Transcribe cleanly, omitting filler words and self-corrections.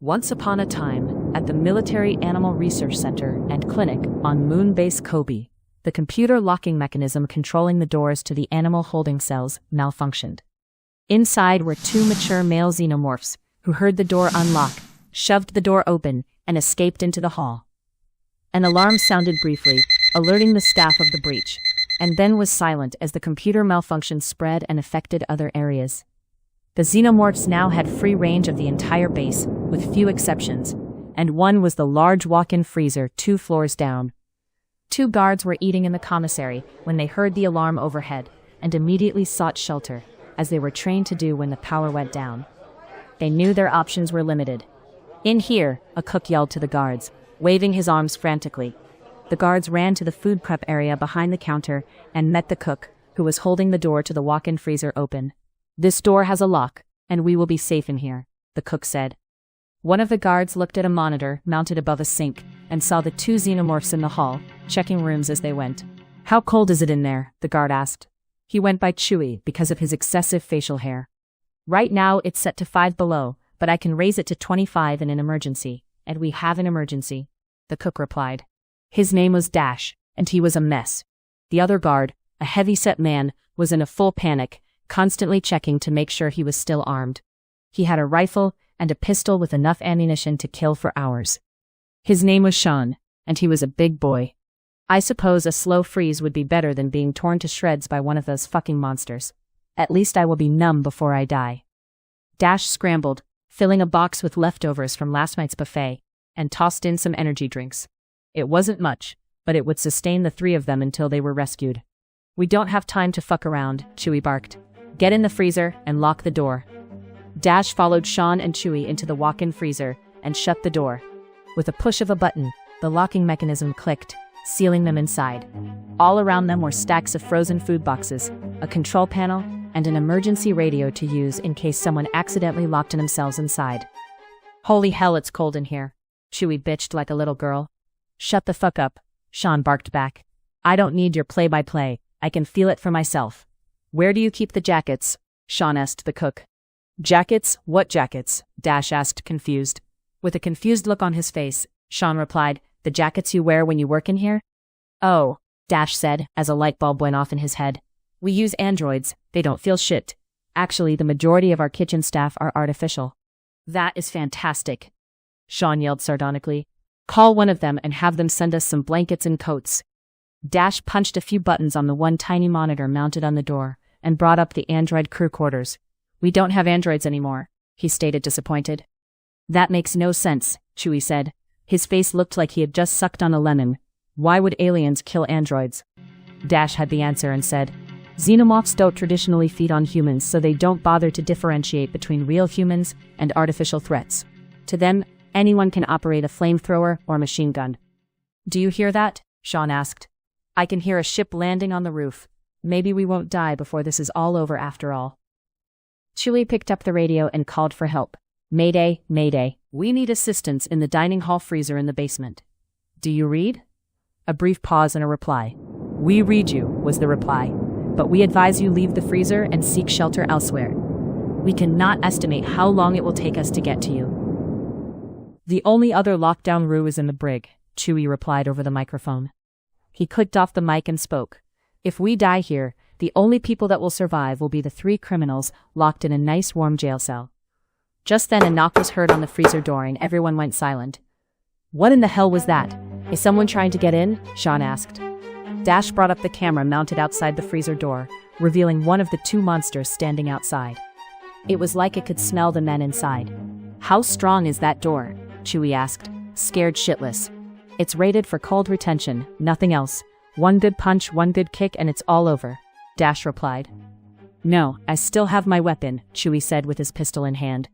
Once upon a time, at the Military Animal Research Center and Clinic on Moonbase Kobe, the computer locking mechanism controlling the doors to the animal holding cells malfunctioned. Inside were two mature male xenomorphs, who heard the door unlock, shoved the door open, and escaped into the hall. An alarm sounded briefly, alerting the staff of the breach, and then was silent as the computer malfunction spread and affected other areas. The xenomorphs now had free range of the entire base, with few exceptions, and one was the large walk-in freezer 2 floors down. 2 guards were eating in the commissary when they heard the alarm overhead, and immediately sought shelter, as they were trained to do when the power went down. They knew their options were limited. "In here," a cook yelled to the guards, waving his arms frantically. The guards ran to the food prep area behind the counter and met the cook, who was holding the door to the walk-in freezer open. "This door has a lock, and we will be safe in here," the cook said. One of the guards looked at a monitor mounted above a sink and saw the 2 xenomorphs in the hall, checking rooms as they went. "How cold is it in there?" the guard asked. He went by Chewy because of his excessive facial hair. "Right now it's set to 5 below, but I can raise it to 25 in an emergency, and we have an emergency," the cook replied. His name was Dash, and he was a mess. The other guard, a heavy-set man, was in a full panic, constantly checking to make sure he was still armed. He had a rifle and a pistol with enough ammunition to kill for hours. His name was Sean, and he was a big boy. I suppose a slow freeze would be better than being torn to shreds by one of those fucking monsters. At least I will be numb before I die. Dash scrambled, filling a box with leftovers from last night's buffet, and tossed in some energy drinks. It wasn't much, but it would sustain the 3 of them until they were rescued. "We don't have time to fuck around," Chewy barked. "Get in the freezer and lock the door." Dash followed Sean and Chewy into the walk-in freezer and shut the door. With a push of a button, the locking mechanism clicked, sealing them inside. All around them were stacks of frozen food boxes, a control panel, and an emergency radio to use in case someone accidentally locked themselves inside. "Holy hell, it's cold in here," Chewy bitched like a little girl. "Shut the fuck up," Sean barked back. "I don't need your play-by-play, I can feel it for myself." "Where do you keep the jackets?" Sean asked the cook. "Jackets? What jackets?" Dash asked, confused. With a confused look on his face, Sean replied, "The jackets you wear when you work in here?" "Oh," Dash said, as a light bulb went off in his head. "We use androids, they don't feel shit. Actually, the majority of our kitchen staff are artificial." "That is fantastic," Sean yelled sardonically. "Call one of them and have them send us some blankets and coats." Dash punched a few buttons on the one tiny monitor mounted on the door and brought up the android crew quarters. "We don't have androids anymore," he stated, disappointed. "That makes no sense," Chewy said. His face looked like he had just sucked on a lemon. "Why would aliens kill androids?" Dash had the answer and said, "Xenomorphs don't traditionally feed on humans, so they don't bother to differentiate between real humans and artificial threats. To them, anyone can operate a flamethrower or machine gun." "Do you hear that?" Sean asked. "I can hear a ship landing on the roof. Maybe we won't die before this is all over after all." Chewy picked up the radio and called for help. "Mayday, mayday. We need assistance in the dining hall freezer in the basement." "Do you read?" A brief pause and a reply. "We read you," was the reply, "but we advise you leave the freezer and seek shelter elsewhere. We cannot estimate how long it will take us to get to you." "The only other lockdown room is in the brig," Chewy replied over the microphone. He clicked off the mic and spoke. "If we die here, the only people that will survive will be the 3 criminals locked in a nice warm jail cell." Just then a knock was heard on the freezer door and everyone went silent. "What in the hell was that? Is someone trying to get in?" Sean asked. Dash brought up the camera mounted outside the freezer door, revealing one of the 2 monsters standing outside. It was like it could smell the men inside. "How strong is that door?" Chewy asked, scared shitless. "It's rated for cold retention, nothing else. One good punch, one good kick, and it's all over," Dash replied. "No, I still have my weapon," Chewy said with his pistol in hand.